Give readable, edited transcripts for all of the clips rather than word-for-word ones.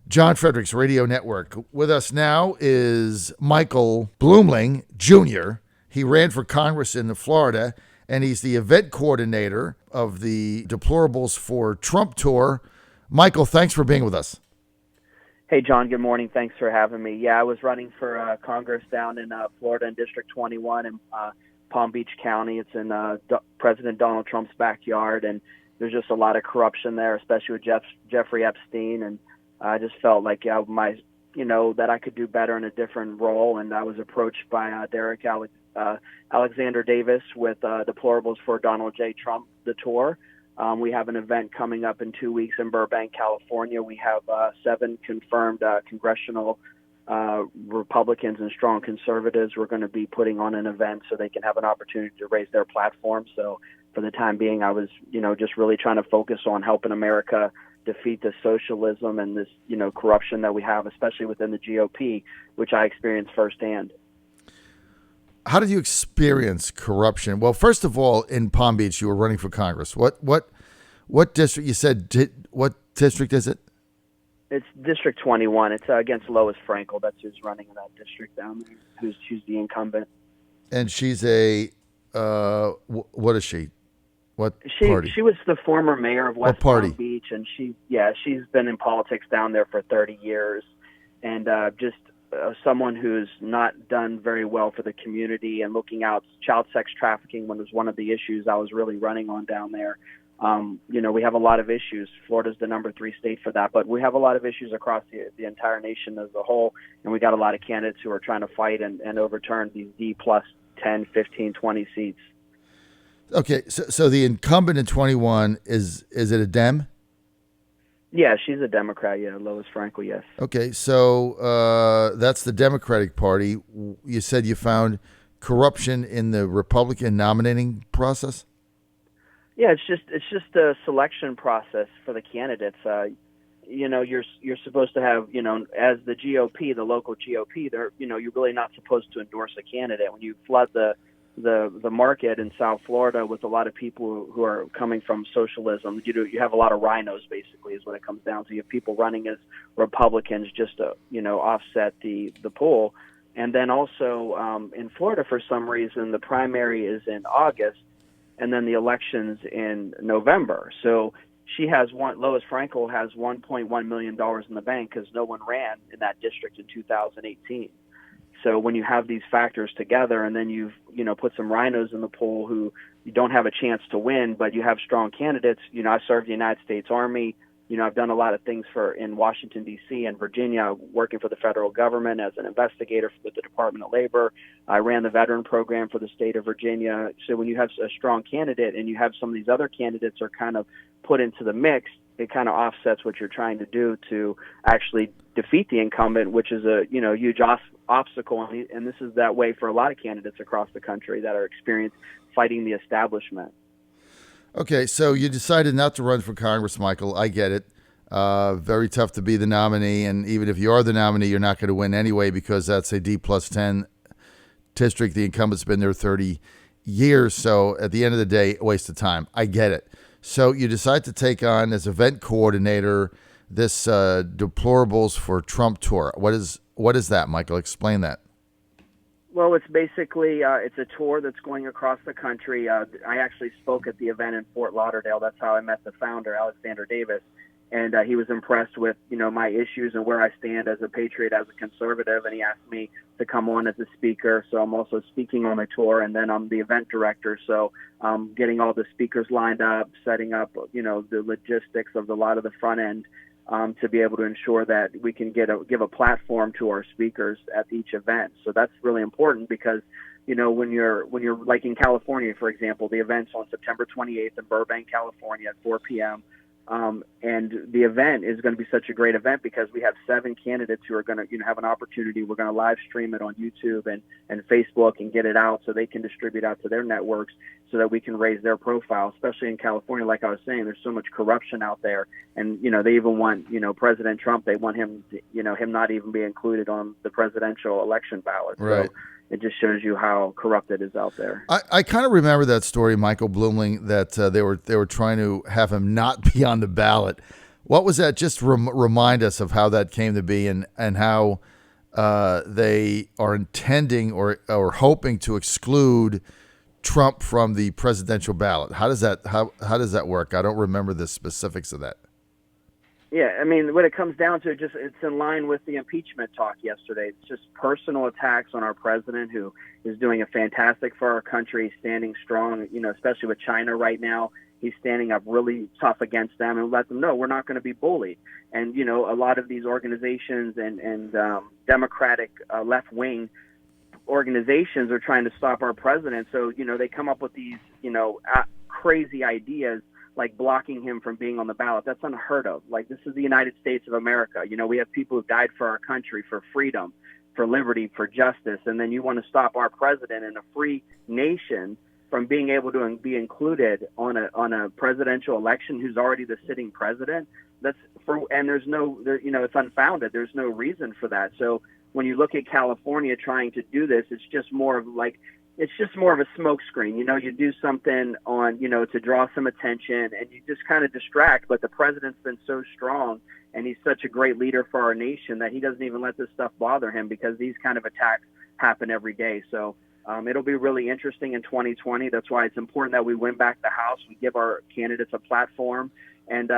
John Fredericks Radio Network. With us now is Michael Bluemling, Jr. He ran for Congress in Florida, and he's the event coordinator of the Deplorables for Trump tour. Michael, thanks for being with us. Hey, John, good morning. Thanks for having me. Yeah, I was running for Congress down in Florida in District 21 in Palm Beach County. It's in President Donald Trump's backyard, and there's just a lot of corruption there, especially with Jeffrey Epstein. And I just felt like that I could do better in a different role. And I was approached by Alexander Davis with Deplorables for Donald J. Trump, the tour. We have an event coming up in 2 weeks in Burbank, California. We have 7 confirmed congressional Republicans and strong conservatives. We're going to be putting on an event so they can have an opportunity to raise their platform. So for the time being, I was, just really trying to focus on helping America defeat the socialism and this, corruption that we have, especially within the GOP, which I experienced firsthand. How did you experience corruption? Well, first of all, in Palm Beach, you were running for Congress. What district? You said what district is it? It's District 21. It's against Lois Frankel. That's who's running in that district down there. She's the incumbent. And she's a what is she? What party? She was the former mayor of West Palm Beach, and she's been in politics down there for 30 years, and someone who's not done very well for the community and looking out. Child sex trafficking was one of the issues I was really running on down there. We have a lot of issues. Florida's the number 3 state for that, but we have a lot of issues across the entire nation as a whole, and we got a lot of candidates who are trying to fight and overturn these D plus 10, 15, 20 seats. Okay, so the incumbent in 21, is it a Dem? Yeah, she's a Democrat, Lois Frankel, yes. Okay, so that's the Democratic Party. You said you found corruption in the Republican nominating process? Yeah, it's just a selection process for the candidates. You're supposed to have, as the GOP, the local GOP, you're really not supposed to endorse a candidate. When you flood the market in South Florida with a lot of people who are coming from socialism, you have a lot of rhinos, basically, is what it comes down to. You have people running as Republicans just to, offset the pool. And then also in Florida, for some reason, the primary is in August, and then the election's in November. So Lois Frankel has $1.1 million in the bank because no one ran in that district in 2018. So when you have these factors together, and then you've put some rhinos in the pool who you don't have a chance to win, but you have strong candidates. I served the United States Army. I've done a lot of things in Washington, D.C. and Virginia, working for the federal government as an investigator with the Department of Labor. I ran the veteran program for the state of Virginia. So when you have a strong candidate and you have some of these other candidates are kind of put into the mix, it kind of offsets what you're trying to do to actually defeat the incumbent, which is a huge obstacle. And this is that way for a lot of candidates across the country that are experienced fighting the establishment. Okay, so you decided not to run for Congress, Michael. I get it. Very tough to be the nominee, and even if you are the nominee, you're not going to win anyway because that's a D plus 10 district. The incumbent's been there 30 years, so at the end of the day, a waste of time. I get it. So you decide to take on, as event coordinator, this Deplorables for Trump tour. What is that, Michael? Explain that. Well, it's basically it's a tour that's going across the country. I actually spoke at the event in Fort Lauderdale. That's how I met the founder, Alexander Davis, and he was impressed with my issues and where I stand as a patriot, as a conservative, and he asked me to come on as a speaker. So I'm also speaking on the tour, and then I'm the event director. So getting all the speakers lined up, setting up the logistics of a lot of the front end. To be able to ensure that we can give a platform to our speakers at each event. So that's really important because, when you're like in California, for example, the event's on September 28th in Burbank, California at 4 p.m. And the event is going to be such a great event because we have 7 candidates who are going to have an opportunity. We're going to live stream it on YouTube and Facebook and get it out so they can distribute out to their networks so that we can raise their profile, especially in California. Like I was saying, there's so much corruption out there. And, they even want, President Trump, they want him, him not even be included on the presidential election ballot. Right. So it just shows you how corrupt it is out there. I kind of remember that story, Michael Bluemling, that they were trying to have him not be on the ballot. What was that? Just remind us of how that came to be and how they are intending or hoping to exclude Trump from the presidential ballot. How does that work? I don't remember the specifics of that. Yeah, I mean, when it comes down to it, it's in line with the impeachment talk yesterday. It's just personal attacks on our president, who is doing a fantastic for our country, standing strong, especially with China right now. He's standing up really tough against them and let them know we're not going to be bullied. And, a lot of these organizations and Democratic left-wing organizations are trying to stop our president. So, they come up with these, crazy ideas like blocking him from being on the ballot. That's unheard of. Like, this is the United States of America. We have people who died for our country, for freedom, for liberty, for justice. And then you want to stop our president in a free nation from being able to be included on a presidential election, who's already the sitting president. There's it's unfounded. There's no reason for that. So when you look at California trying to do this, it's just more of a smokescreen. You do something to draw some attention, and you just kind of distract. But the president's been so strong, and he's such a great leader for our nation, that he doesn't even let this stuff bother him, because these kind of attacks happen every day. So it'll be really interesting in 2020. That's why it's important that we win back the House. We give our candidates a platform, and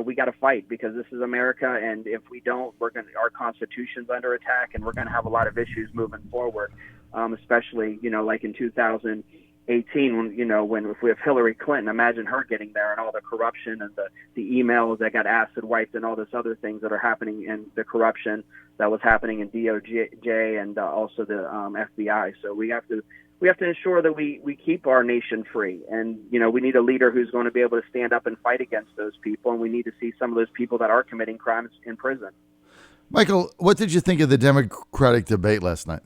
we got to fight, because this is America. And if we don't, our Constitution's under attack, and we're going to have a lot of issues moving forward. Especially, like in 2018, when if we have Hillary Clinton, imagine her getting there, and all the corruption and the emails that got acid wiped and all this other things that are happening, and the corruption that was happening in DOJ and also the FBI. So we have to ensure that we keep our nation free, and we need a leader who's going to be able to stand up and fight against those people, and we need to see some of those people that are committing crimes in prison. Michael, what did you think of the Democratic debate last night?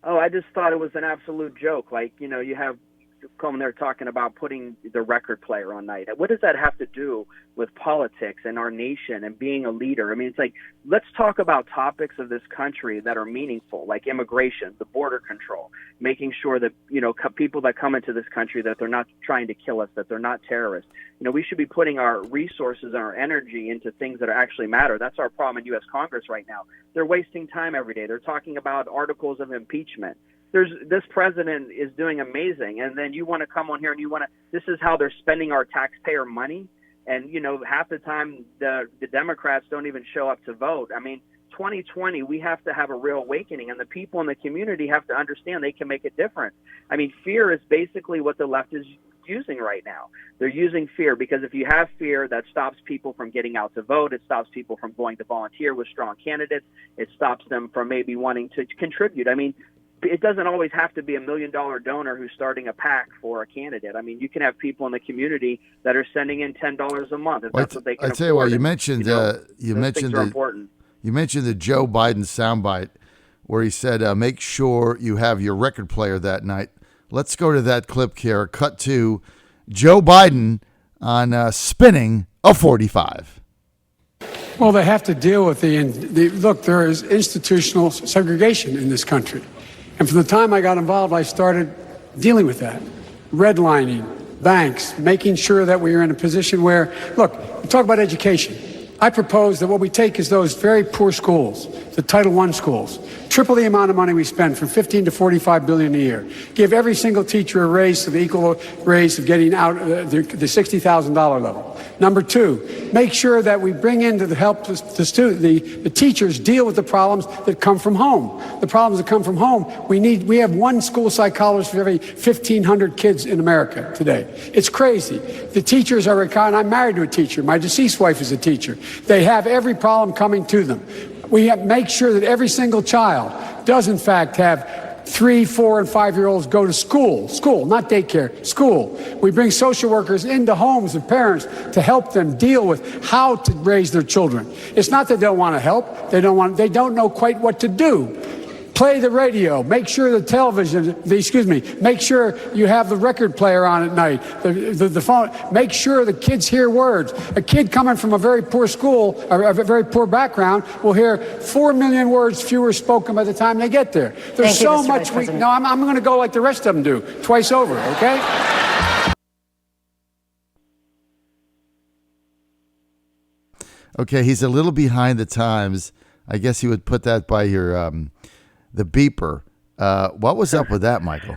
Oh, I just thought it was an absolute joke. Like, you have coming there talking about putting the record player on night. What does that have to do with politics and our nation and being a leader? I mean, it's like, let's talk about topics of this country that are meaningful, like immigration, the border control, making sure that, people that come into this country, that they're not trying to kill us, that they're not terrorists. We should be putting our resources and our energy into things that actually matter. That's our problem in U.S. Congress right now. They're wasting time every day. They're talking about articles of impeachment. This president is doing amazing, and then you want to come on here and this is how they're spending our taxpayer money. And, half the time the Democrats don't even show up to vote. I mean, 2020, we have to have a real awakening, and the people in the community have to understand they can make a difference. I mean, fear is basically what the left is using right now. They're using fear, because if you have fear, that stops people from getting out to vote. It stops people from going to volunteer with strong candidates. It stops them from maybe wanting to contribute. I mean, it doesn't always have to be $1 million donor who's starting a PAC for a candidate. I mean, you can have people in the community that are sending in $10 a month. If that's what they can afford. I tell you what, you mentioned important. You mentioned the Joe Biden soundbite where he said, make sure you have your record player that night. Let's go to that clip here. Cut to Joe Biden on spinning a 45. Well, they have to deal with look, there is institutional segregation in this country. And from the time I got involved, I started dealing with that. Redlining, banks, making sure that we are in a position where, look, we talk about education. I propose that what we take is those very poor schools, the Title I schools, triple the amount of money we spend, from $15 to $45 billion a year. Give every single teacher a raise to the equal raise of getting out the $60,000 level. Number two, make sure that we bring in to help the teachers deal with the problems that come from home. The problems that come from home, we have one school psychologist for every 1,500 kids in America today. It's crazy. The teachers are retired. I'm married to a teacher. My deceased wife is a teacher. They have every problem coming to them. We have to make sure that every single child does, in fact, have 3-, 4-, and 5-year-olds go to school, not daycare, school. We bring social workers into homes of parents to help them deal with how to raise their children. It's not that they don't want to help. They don't know quite what to do. Play the radio. Make sure the television, make sure you have the record player on at night, the phone. Make sure the kids hear words. A kid coming from a very poor school, or a very poor background, will hear 4 million words fewer spoken by the time they get there. There's so much. I'm going to go like the rest of them do, twice over, okay? Okay, he's a little behind the times. I guess you would put that by your the beeper. What was up with that, Michael?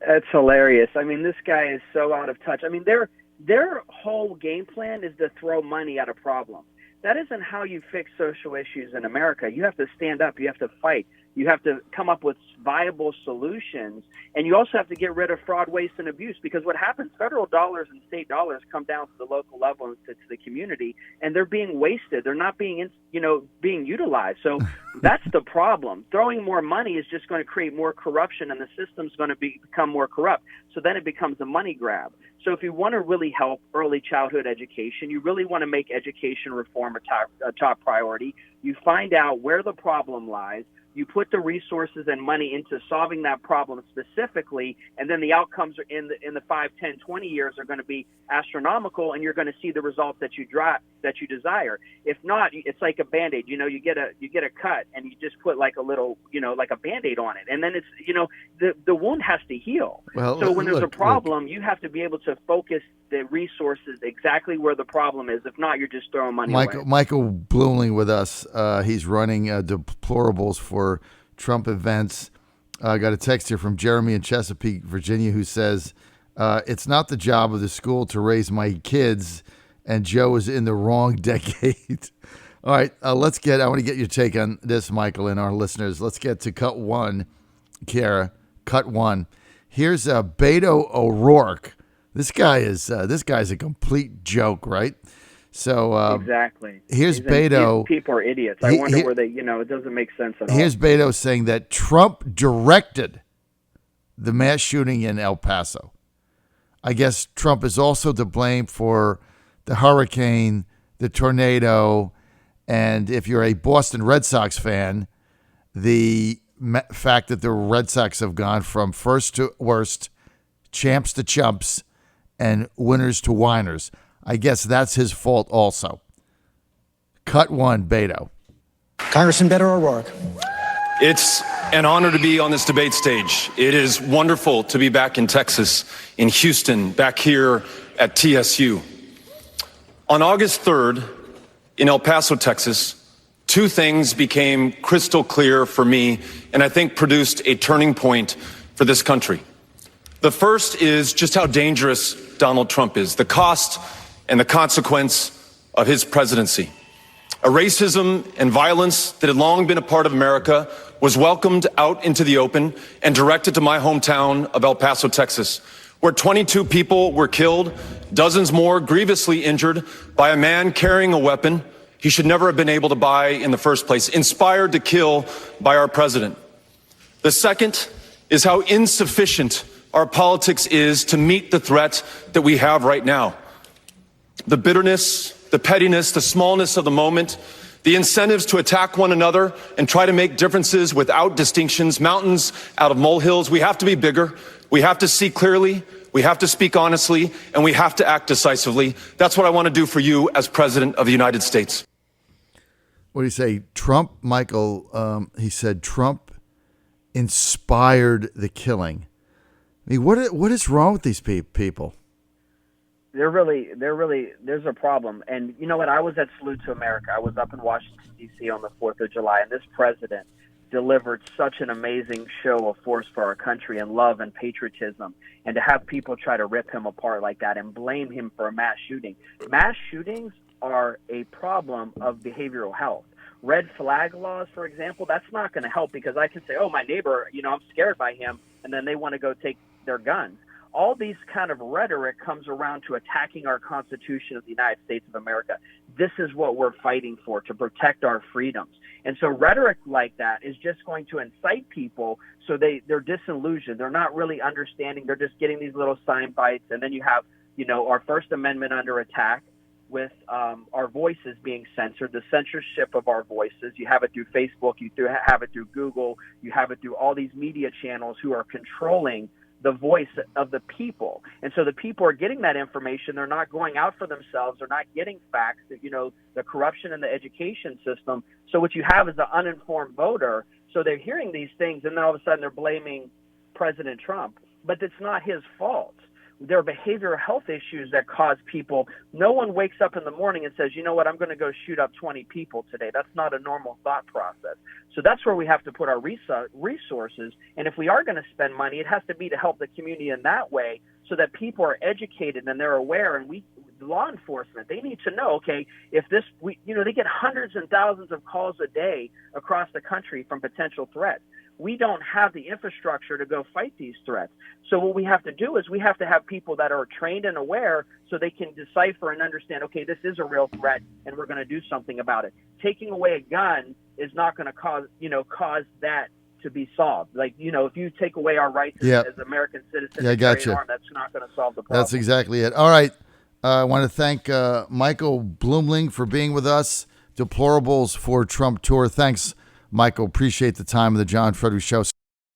That's hilarious. I mean, this guy is so out of touch. I mean, their whole game plan is to throw money at a problem. That isn't how you fix social issues in America. You have to stand up. You have to fight. You have to come up with viable solutions. And you also have to get rid of fraud, waste, and abuse, because what happens, federal dollars and state dollars come down to the local level and to the community, and they're being wasted. They're not being, being utilized. So that's the problem. Throwing more money is just going to create more corruption, and the system's going to become more corrupt. So then it becomes a money grab. So if you want to really help early childhood education, you really want to make education reform a top priority, you find out where the problem lies, you put the resources and money into solving that problem specifically, and then the outcomes are in the 5, 10, 20 years are going to be astronomical, and you're going to see the results that you desire. If not, it's like a Band-Aid. You get a cut, and you just put like a little, like a Band-Aid on it, and then it's, the wound has to heal. Well, so when there's a problem, you have to be able to focus the resources exactly where the problem is. If not, you're just throwing money away. Michael Bluemling with us. He's running Deplorables for Trump events. I got a text here from Jeremy in Chesapeake, Virginia, who says, it's not the job of the school to raise my kids, and Joe is in the wrong decade. All right, I want to get your take on this, Michael, and our listeners. Let's get to cut one, Kara. Cut one. Here's Beto O'Rourke. This guy's a complete joke, right? So exactly. Here's Beto. People are idiots. I wonder where they, it doesn't make sense at all. Here's Beto saying that Trump directed the mass shooting in El Paso. I guess Trump is also to blame for the hurricane, the tornado, and if you're a Boston Red Sox fan, the fact that the Red Sox have gone from first to worst, champs to chumps, and winners to whiners. I guess that's his fault also. Cut one, Beto. Congressman Beto O'Rourke. It's an honor to be on this debate stage. It is wonderful to be back in Texas, in Houston, back here at TSU. On August 3rd, in El Paso, Texas, two things became crystal clear for me, and I think produced a turning point for this country. The first is just how dangerous Donald Trump is, the cost and the consequence of his presidency. A racism and violence that had long been a part of America was welcomed out into the open and directed to my hometown of El Paso, Texas, where 22 people were killed, dozens more grievously injured by a man carrying a weapon he should never have been able to buy in the first place, inspired to kill by our president. The second is how insufficient our politics is to meet the threat that we have right now. The bitterness, the pettiness, the smallness of the moment, the incentives to attack one another and try to make differences without distinctions, mountains out of molehills. We have to be bigger. We have to see clearly. We have to speak honestly, and we have to act decisively. That's what I want to do for you as President of the United States. What do you say? Trump, Michael, he said Trump inspired the killing. I mean, what is wrong with these people? They're really, there's a problem. And you know what? I was at Salute to America. I was up in Washington, D.C. on the 4th of July, and this president delivered such an amazing show of force for our country and love and patriotism. And to have people try to rip him apart like that and blame him for a mass shooting. Mass shootings are a problem of behavioral health. Red flag laws, for example, that's not going to help, because I can say, oh, my neighbor, I'm scared by him, and then they want to go take their guns. All these kind of rhetoric comes around to attacking our Constitution of the United States of America. This is what we're fighting for, to protect our freedoms. And so rhetoric like that is just going to incite people, so they're disillusioned. They're not really understanding. They're just getting these little sign bites. And then you have, our First Amendment under attack with our voices being censored, the censorship of our voices. You have it through Facebook. You have it through Google. You have it through all these media channels who are controlling the voice of the people. And so the people are getting that information. They're not going out for themselves. They're not getting facts, the corruption in the education system. So what you have is the uninformed voter. So they're hearing these things, and then all of a sudden they're blaming President Trump. But it's not his fault. There are behavioral health issues that cause people. No one wakes up in the morning and says, you know what, I'm going to go shoot up 20 people today. That's not a normal thought process. So that's where we have to put our resources. And if we are going to spend money, it has to be to help the community in that way so that people are educated and they're aware. And law enforcement, they need to know, okay, if they get hundreds and thousands of calls a day across the country from potential threats. We don't have the infrastructure to go fight these threats. So what we have to do is we have to have people that are trained and aware so they can decipher and understand, okay, this is a real threat and we're going to do something about it. Taking away a gun is not going to cause that to be solved. Like, if you take away our rights as American citizens, I got you. That's not going to solve the problem. That's exactly it. All right. I want to thank Michael Bluemling for being with us. Deplorables for Trump Tour. Thanks, Michael. Appreciate the time of the John Fredericks Show.